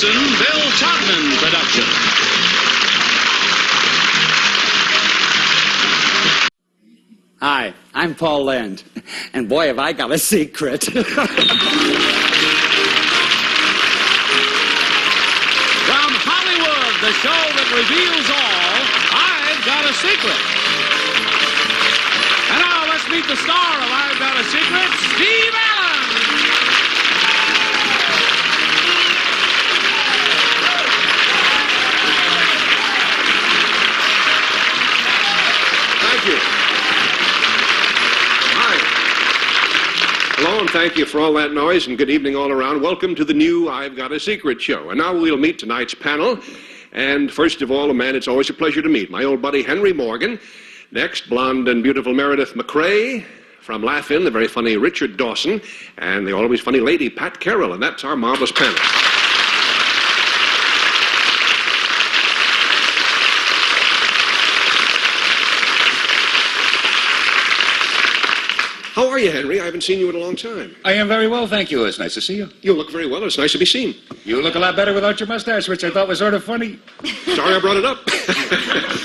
Wilson, Bill Todman production. Hi, I'm Paul Lynde, and boy, have I got a secret. From Hollywood, the show that reveals all, I've Got a Secret. And now let's meet the star of I've Got a Secret, Steve Allen. Thank you. Hi. Hello, and thank you for all that noise, and good evening all around. Welcome to the new I've Got a Secret show. And now we'll meet tonight's panel. And first of all, a man it's always a pleasure to meet, my old buddy Henry Morgan. Next, blonde and beautiful Meredith McRae. From Laugh-In, the very funny Richard Dawson. And the always funny lady, Pat Carroll. And that's our marvelous panel. How are you, Henry? I haven't seen you in a long time. I am very well, thank you. It's nice to see you. You look very well. It's nice to be seen. You look a lot better without your mustache, which I thought was sort of funny. Sorry I brought it up.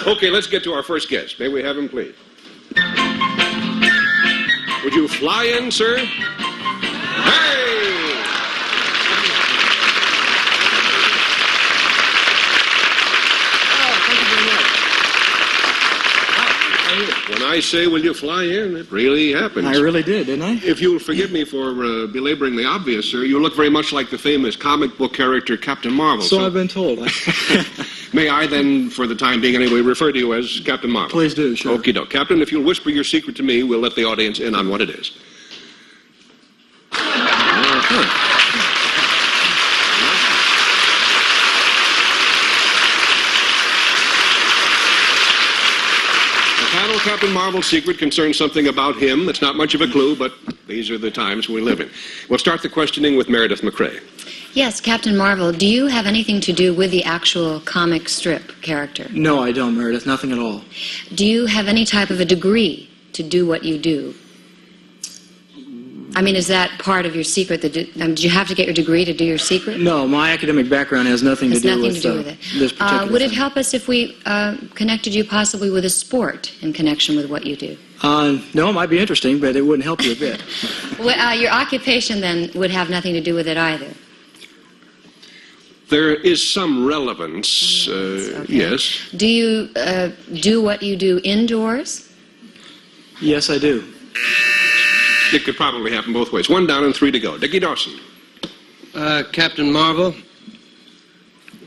Okay, let's get to our first guest. May we have him, please? Would you fly in, sir? Hey! When I say, will you fly in, it really happens. I really did, didn't I? If you'll forgive me for belaboring the obvious, sir, you look very much like the famous comic book character Captain Marvel. So I've been told. May I then, for the time being anyway, refer to you as Captain Marvel? Please do, sure. Okie doke. Captain, if you'll whisper your secret to me, we'll let the audience in on what it is. Captain Marvel's secret concerns something about him. It's not much of a clue, but these are the times we live in. We'll start the questioning with Meredith McRae. Yes, Captain Marvel, do you have anything to do with the actual comic strip character? No, I don't, Meredith. Nothing at all. Do you have any type of a degree to do what you do? I mean, is that part of your secret? Did you have to get your degree to do your secret? No, my academic background has nothing to do with it. This particular Would it thing. help us if we connected you possibly with a sport in connection with what you do? No, it might be interesting, but it wouldn't help you a bit. Well, your occupation then would have nothing to do with it either. There is some relevance, Okay. yes. Do you do what you do indoors? Yes, I do. It could probably happen both ways. 1 down and 3 to go. Dickie Dawson. Captain Marvel,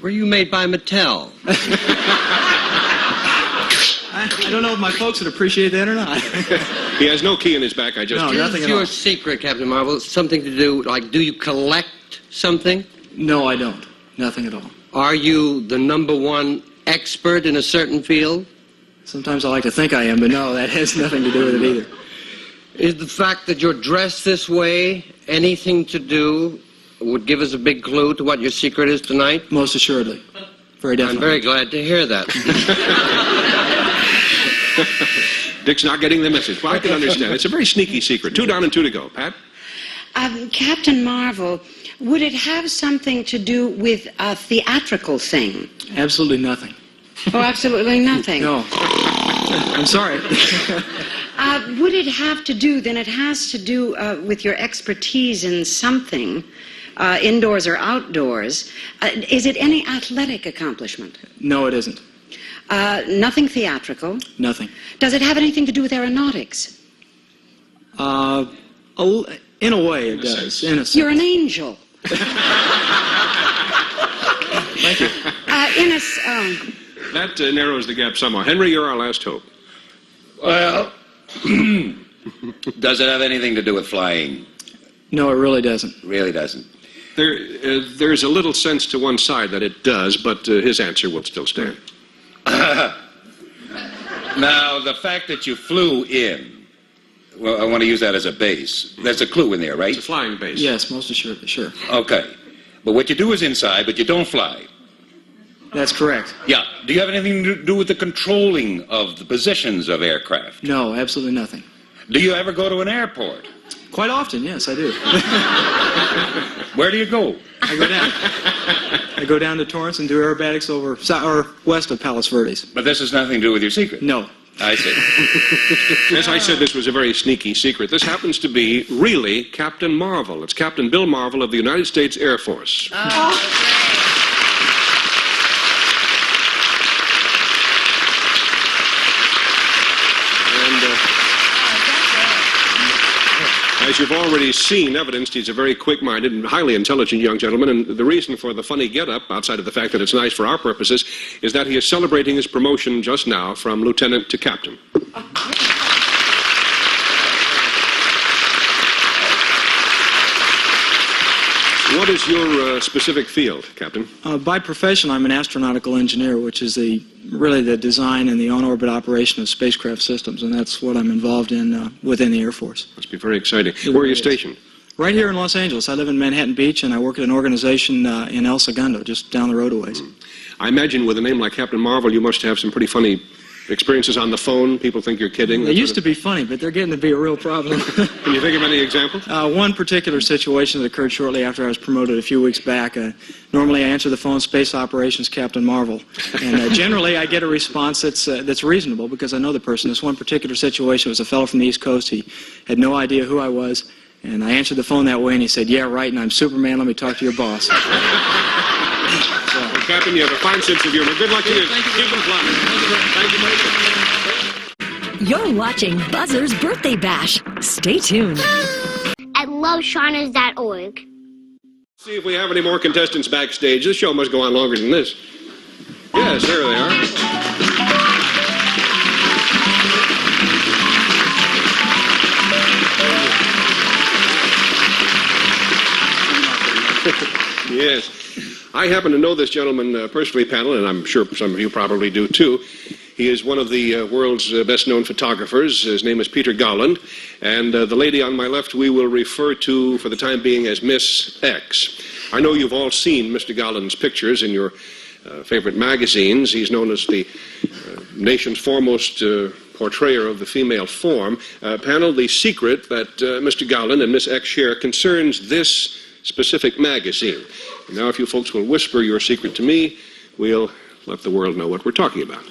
were you made by Mattel? I don't know if my folks would appreciate that or not. He has no key in his back. I just... No, nothing at your all. secret, Captain Marvel, something to do, like, do you collect something? No, I don't. Nothing at all. Are you the #1 expert in a certain field? Sometimes I like to think I am, but no, that has nothing to do with it either. Is the fact that you're dressed this way anything to do, would give us a big clue to what your secret is tonight? Most assuredly. Very definitely. I'm very glad to hear that. Dick's not getting the message. Well, I can understand. It's a very sneaky secret. 2 down and 2 to go. Pat? Captain Marvel, would it have something to do with a theatrical thing? Absolutely nothing. Oh, absolutely nothing. No. I'm sorry. Would it have to do, then it has to do with your expertise in something, indoors or outdoors. Is it any athletic accomplishment? No, it isn't. Nothing theatrical? Nothing. Does it have anything to do with aeronautics? In a way, it does. In a sense. You're an angel. Thank you. That narrows the gap somewhat. Henry, you're our last hope. Well, does it have anything to do with flying? No, it really doesn't. Really doesn't. There's a little sense to one side that it does, but his answer will still stand. Now, the fact that you flew in, well, I want to use that as a base. There's a clue in there, right? It's a flying base. Yes, most assuredly, sure. Okay. But what you do is inside, but you don't fly. That's correct. Yeah. Do you have anything to do with the controlling of the positions of aircraft? No, absolutely nothing. Do you ever go to an airport? Quite often, yes, I do. Where do you go? I go down to Torrance and do aerobatics over or west of Palos Verdes. But this has nothing to do with your secret. No. I see. As I said, this was a very sneaky secret. This happens to be really Captain Marvel. It's Captain Bill Marvel of the United States Air Force. As you've already seen evidenced, he's a very quick-minded and highly intelligent young gentleman, and the reason for the funny get-up, outside of the fact that it's nice for our purposes, is that he is celebrating his promotion just now from lieutenant to captain. What is your specific field, Captain? By profession, I'm an astronautical engineer, which is really the design and the on-orbit operation of spacecraft systems, and that's what I'm involved in within the Air Force. Must be very exciting. Where are you stationed? Right here in Los Angeles. I live in Manhattan Beach, and I work at an organization in El Segundo, just down the road a ways. I imagine with a name like Captain Marvel, you must have some pretty funny experiences on the phone. People think you're kidding. They used to be funny, but they're getting to be a real problem. Can you think of any examples? One particular situation that occurred shortly after I was promoted a few weeks back. Normally I answer the phone, Space Operations Captain Marvel. And generally I get a response that's reasonable because I know the person. This one particular situation was a fellow from the East Coast. He had no idea who I was. And I answered the phone that way, and he said, "Yeah, right, and I'm Superman. Let me talk to your boss." Well, Captain, you have a fine sense of humor. Good luck to you. Keep them flying. Thank you. You're watching Buzzer's Birthday Bash. Stay tuned. I love Shiners.org. See if we have any more contestants backstage. This show must go on longer than this. Yes, there they are. Yes. I happen to know this gentleman personally, panel, and I'm sure some of you probably do too. He is one of the world's best-known photographers. His name is Peter Gowland, and the lady on my left we will refer to for the time being as Miss X. I know you've all seen Mr. Gowland's pictures in your favorite magazines. He's known as the nation's foremost portrayer of the female form. Panel, the secret that Mr. Gowland and Miss X share concerns this specific magazine. And now if you folks will whisper your secret to me, we'll let the world know what we're talking about.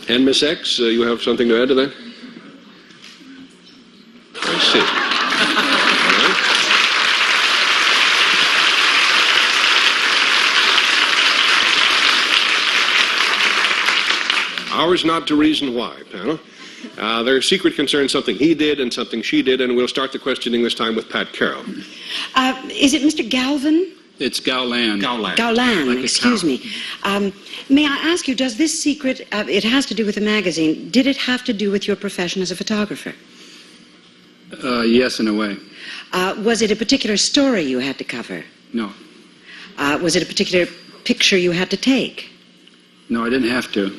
And Miss X, you have something to add to that? I see. All right. Ours not to reason why, panel. Their secret concerns something he did and something she did, and we'll start the questioning this time with Pat Carroll. Is it Mr. Galvin? It's Gowland. Gowland, Like excuse me. May I ask you, does this secret, it has to do with the magazine, did it have to do with your profession as a photographer? Yes, in a way. Was it a particular story you had to cover? No. Was it a particular picture you had to take? No, I didn't have to.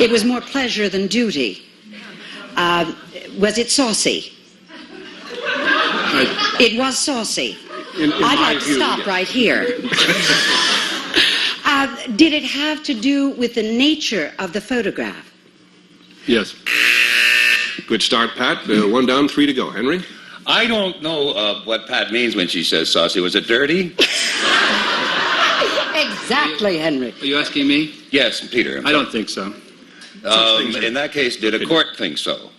It was more pleasure than duty. Was it saucy? It was saucy. I'd like to stop right here. Did it have to do with the nature of the photograph? Yes. Good start, Pat. 1 down, 3 to go. Henry? I don't know what Pat means when she says saucy. Was it dirty? Exactly, Henry. Are you asking me? Yes, Peter. I don't think so. In that case, did a court think so?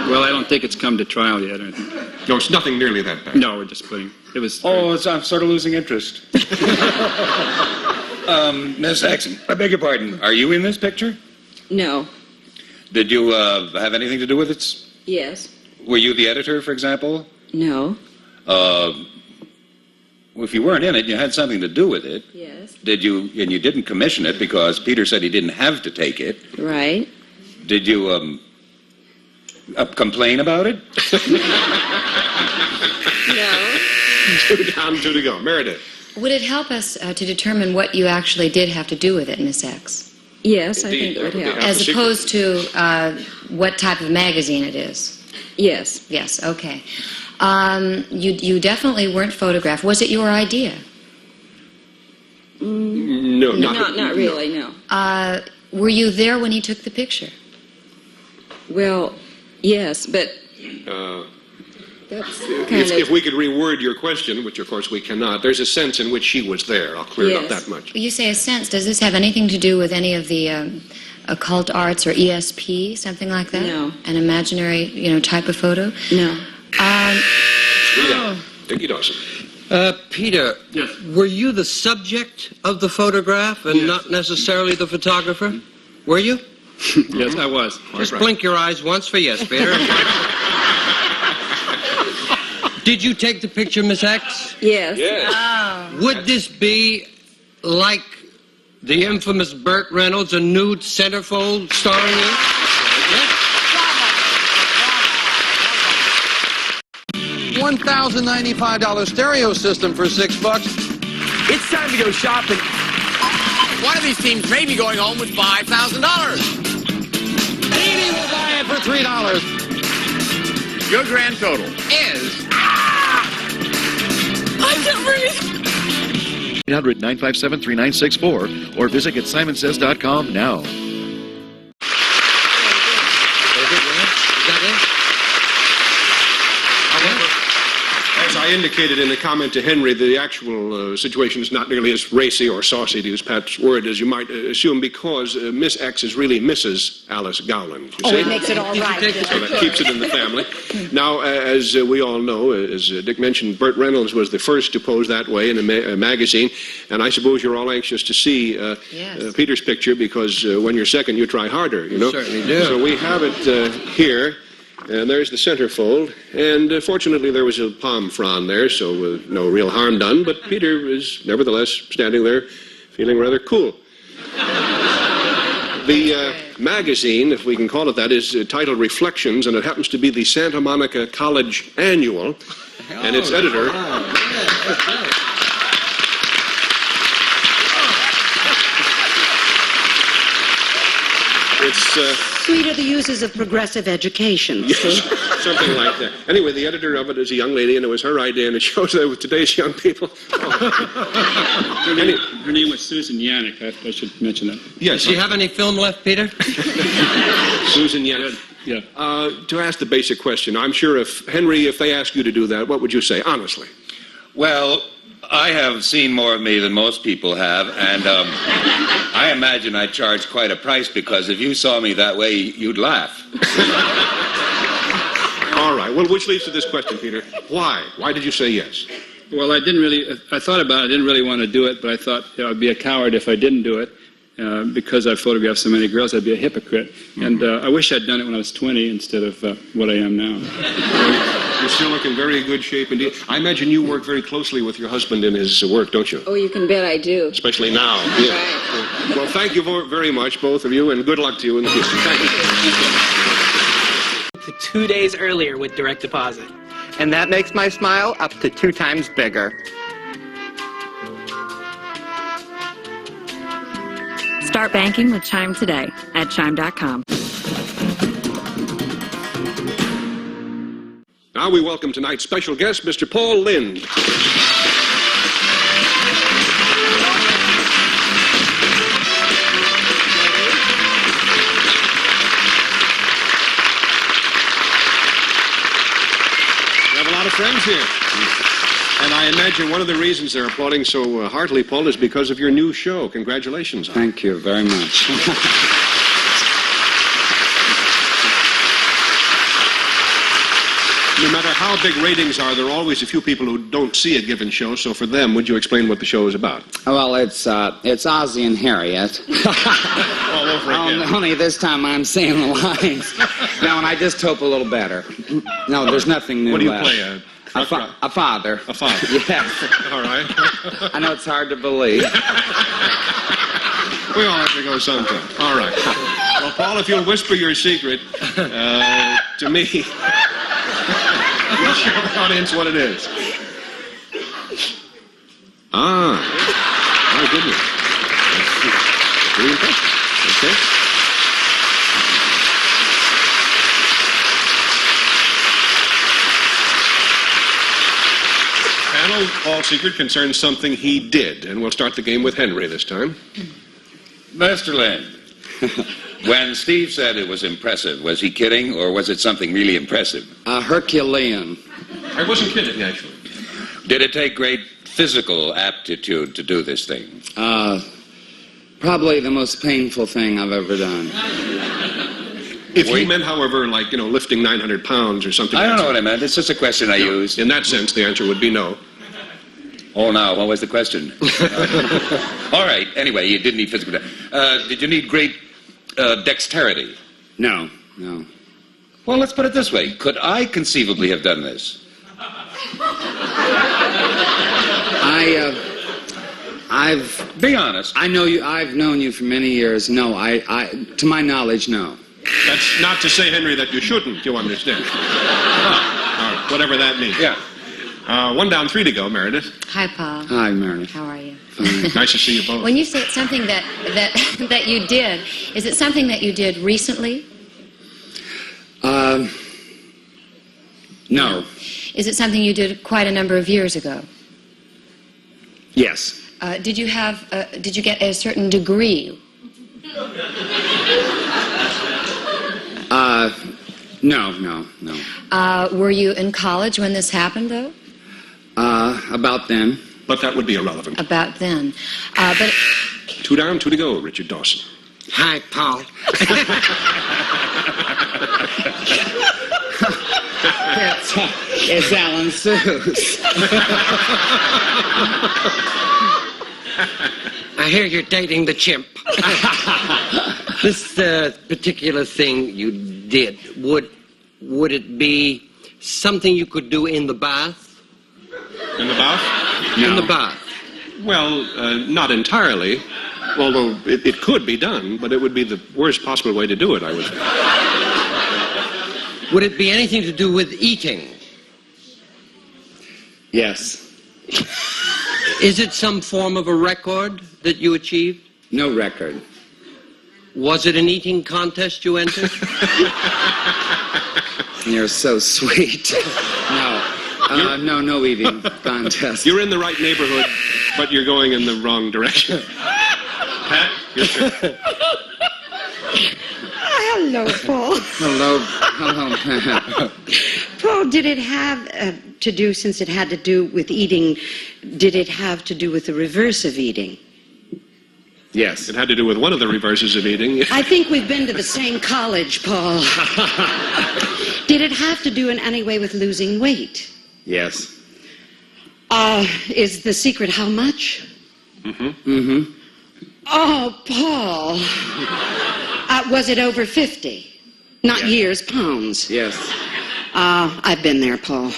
Well, I don't think it's come to trial yet. No, it's nothing nearly that bad. No, we're just playing. It was. Oh, I'm sort of losing interest. Miss X, I beg your pardon. Are you in this picture? No. Did you have anything to do with it? Yes. Were you the editor, for example? No. Well, if you weren't in it, you had something to do with it. Yes. Did you? And you didn't commission it because Peter said he didn't have to take it. Right. Did you complain about it? No. 2 down, 2 to go. Meredith. Would it help us to determine what you actually did have to do with it, Miss X? Yes, Indeed, I think it would that would help. be helpful. As opposed to what type of magazine it is? Yes. Yes, okay. You definitely weren't photographed. Was it your idea? No, Not really, no. Were you there when he took the picture? Well, yes, but That's If we could reword your question, which of course we cannot, there's a sense in which she was there. I'll clear it up that much. You say a sense. Does this have anything to do with any of the occult arts or ESP, something like that? No. An imaginary, type of photo? No. Dickie Dawson. Peter, Yes. were you the subject of the photograph and not necessarily the photographer? Were you? Yes, I was. Just blink your eyes once for yes, Peter. Did you take the picture, Miss X? Yes. Would this be like the infamous Burt Reynolds, a nude centerfold starring you? Yes? $1,095 stereo system for $6. It's time to go shopping. One of these teams may be going home with $5,000. Edie will buy it for $3. Your grand total is... I can't breathe. 800-957-3964 or visit GetSimonSays.com now. As I indicated in the comment to Henry, the actual situation is not nearly as racy or saucy, to use Pat's word, as you might assume, because Miss X is really Mrs. Alice Gowland. You see? It makes it all right. So that keeps it in the family. Now, as we all know, as Dick mentioned, Burt Reynolds was the first to pose that way in a magazine, and I suppose you're all anxious to see Peter's picture, because when you're second, you try harder, you know? Certainly do. So we have it here. And there's the centerfold, and fortunately there was a palm frond there, so no real harm done, but Peter is nevertheless standing there feeling rather cool. The magazine, if we can call it that, is titled Reflections, and it happens to be the Santa Monica College Annual, and its editor... It's... Sweet are the uses of progressive education. Yes, something like that. Anyway, the editor of it is a young lady, and it was her idea, and it shows that with today's young people... Her name was Susan Yannick. I should mention that. Yes. Do you have any film left, Peter? Susan Yannick. Yeah. To ask the basic question, I'm sure if they ask you to do that, what would you say, honestly? Well, I have seen more of me than most people have, and I imagine I charge quite a price, because if you saw me that way, you'd laugh. All right. Well, which leads to this question, Peter. Why? Why did you say yes? Well, I thought about it. I didn't really want to do it, but I thought I'd be a coward if I didn't do it. Because I photographed so many girls, I'd be a hypocrite. And I wish I'd done it when I was 20 instead of what I am now. You're still looking very good shape indeed. I imagine you work very closely with your husband in his work, don't you? Oh, you can bet I do. Especially now. Yeah. Right. Well, thank you very much, both of you, and good luck to you in the future. Thank you. 2 days earlier with direct deposit. And that makes my smile up to 2 times bigger. Start banking with Chime today at Chime.com. Now we welcome tonight's special guest, Mr. Paul Lynde. We have a lot of friends here. And I imagine one of the reasons they're applauding so heartily, Paul, is because of your new show. Congratulations. Thank you very much. No matter how big ratings are, there are always a few people who don't see a given show. So for them, would you explain what the show is about? Well, it's Ozzie and Harriet. All over again. Only this time I'm saying the lines. No, and I just hope a little better. No, there's nothing new What do you left. play? A father. A father. Yes. All right. I know it's hard to believe. We all have to go sometime. All right. Well, Paul, if you'll whisper your secret to me, we'll show the audience what it is. Ah. My goodness. That's pretty impressive. Okay. Paul's secret concerns something he did, and we'll start the game with Henry this time. Mr. Lynde, When Steve said it was impressive, was he kidding or was it something really impressive? Herculean. I wasn't kidding, actually. Did it take great physical aptitude to do this thing? Probably the most painful thing I've ever done. If you meant, however, like, lifting 900 pounds or something. I don't know what I meant. It's just a question I used. In that sense, the answer would be no. Oh, now, what was the question? All right. Anyway, you didn't need physical. Did you need great dexterity? No. Well, let's put it this way. Could I conceivably have done this? Be honest. I know you. I've known you for many years. No, to my knowledge, no. That's not to say, Henry, that you shouldn't, you understand. All right, whatever that means. Yeah. 1 down, 3 to go, Meredith. Hi, Paul. Hi, Meredith. How are you? Nice to see you both. When you say it's something that you did, is it something that you did recently? No. Is it something you did quite a number of years ago? Yes. Did you get a certain degree? No. Were you in college when this happened, though? About then. But that would be irrelevant. About then. But 2 down, 2 to go, Richard Dawson. Hi, Paul. It's Alan Seuss. I hear you're dating the chimp. This particular thing you did, would it be something you could do in the bath? In the bath? No. In the bath. Well, not entirely. Although it could be done, but it would be the worst possible way to do it, I would say. Would it be anything to do with eating? Yes. Is it some form of a record that you achieved? No record. Was it an eating contest you entered? You're so sweet. No eating contest. You're in the right neighborhood, but you're going in the wrong direction. Pat, your turn. Hello, Paul. Hello, Pat. Paul, did it have to do, since it had to do with eating, did it have to do with the reverse of eating? Yes. It had to do with one of the reverses of eating. I think we've been to the same college, Paul. Did it have to do in any way with losing weight? Yes. Is the secret how much? Mm-hmm. Oh, Paul. Was it over 50? Not years, pounds. Yes. I've been there, Paul.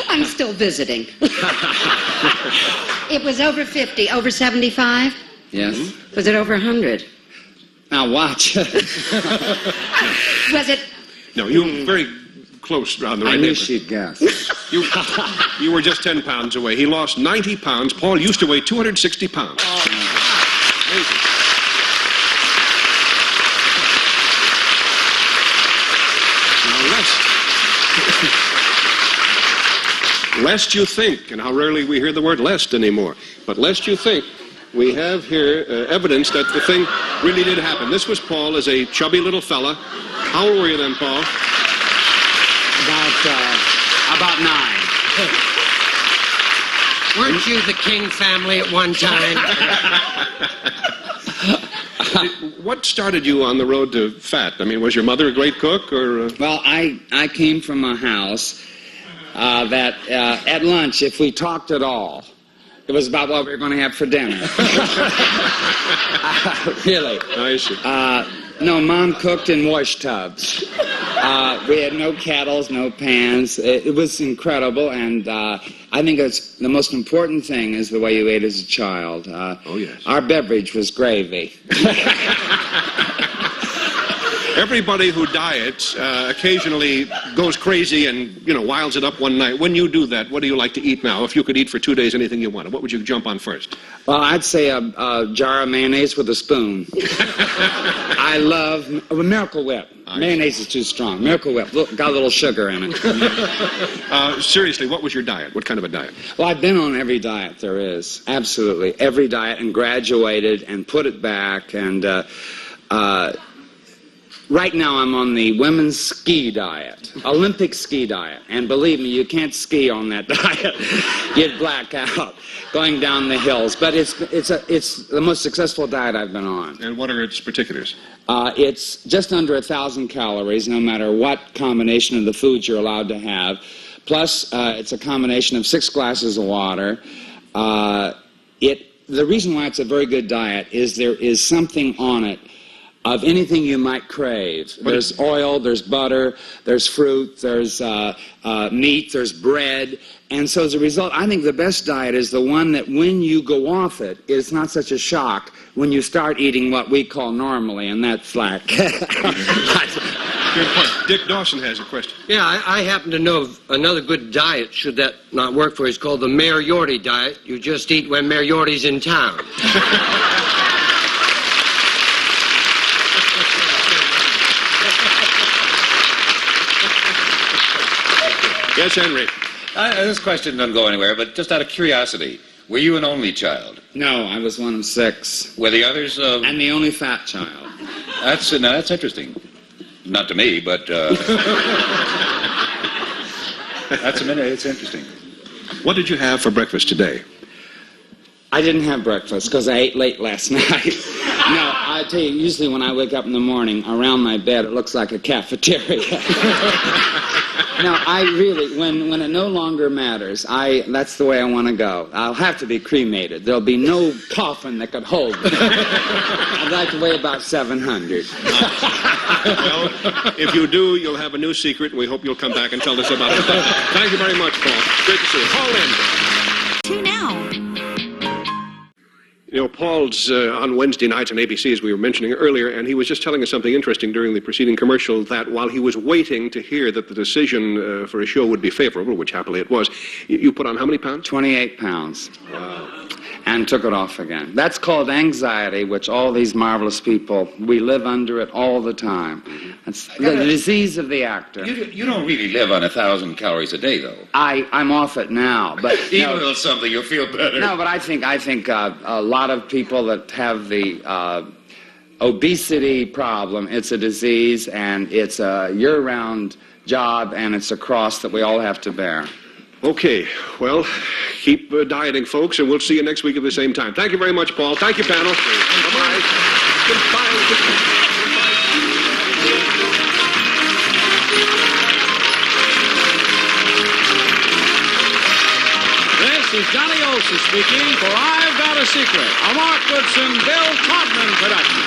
I'm still visiting. It was over 50. Over 75? Yes. Was it over 100? Now watch. Was it... No, you were very close around the right I knew neighborhood. she'd guess. You were just 10 pounds away. He lost 90 pounds. Paul used to weigh 260 pounds. Amazing. Lest you think, and how rarely we hear the word lest anymore, but lest you think, we have here evidence that the thing really did happen. This was Paul as a chubby little fella. How old were you then, Paul? About 9. Weren't you the King family at one time? What started you on the road to fat? I mean, was your mother a great cook, or...? Well, I came from a house that at lunch, if we talked at all, it was about what we were going to have for dinner. Really. I see. No, Mom cooked in wash tubs. We had no kettles, no pans. It was incredible, and I think it's the most important thing is the way you ate as a child. Oh, yes. Our beverage was gravy. Everybody who diets occasionally goes crazy and, wiles it up one night. When you do that, what do you like to eat now? If you could eat for 2 days anything you wanted, what would you jump on first? Well, I'd say a jar of mayonnaise with a spoon. I love Miracle Whip. Mayonnaise is too strong. Miracle Whip. Look, got a little sugar in it. Seriously, what was your diet? What kind of a diet? Well, I've been on every diet there is. Absolutely. Every diet, and graduated and put it back. And Right now I'm on the women's ski diet, Olympic ski diet. And believe me, you can't ski on that diet. You'd black out going down the hills. But it's the most successful diet I've been on. And what are its particulars? It's just under 1,000 calories, no matter what combination of the foods you're allowed to have. Plus, it's a combination of 6 glasses of water. The reason why it's a very good diet is there is something on it of anything you might crave. There's oil, there's butter, there's fruit, there's meat, there's bread. And so as a result, I think the best diet is the one that when you go off it, it's not such a shock when you start eating what we call normally, and that's like... Good point. Dick Dawson has a question. Yeah, I happen to know of another good diet, should that not work for you. It's called the Mayor Yorty diet. You just eat when Mayor Yorty's in town. Yes, Henry. This question doesn't go anywhere, but just out of curiosity, were you an only child? No, I was one of 6. Were the others... And the only fat child. That's interesting. Not to me, but... it's interesting. What did you have for breakfast today? I didn't have breakfast because I ate late last night. No, I tell you, usually when I wake up in the morning, around my bed, it looks like a cafeteria. No, I really, when it no longer matters, that's the way I want to go. I'll have to be cremated. There'll be no coffin that could hold me. I'd like to weigh about 700. Well, if you do, you'll have a new secret, and we hope you'll come back and tell us about it. Thank you very much, Paul. Great to see you. Paul Lynde. Tune now. You know, Paul's on Wednesday nights on ABC, as we were mentioning earlier, and he was just telling us something interesting during the preceding commercial, that while he was waiting to hear that the decision for a show would be favorable, which happily it was, you put on how many pounds? 28 pounds. Wow. And took it off again. That's called anxiety, which all these marvelous people, we live under it all the time. It's the disease of the actor. You don't really live on 1,000 calories a day, though. I'm off it now, but eat a little something, you'll feel better. No, but I think a lot of people that have the obesity problem, it's a disease, and it's a year-round job, and it's a cross that we all have to bear. Okay, well, keep dieting, folks, and we'll see you next week at the same time. Thank you very much, Paul. Thank you, panel. Bye-bye. Goodbye. This is Johnny Olson speaking for I've Got a Secret, a Mark Goodson, Bill Todman production.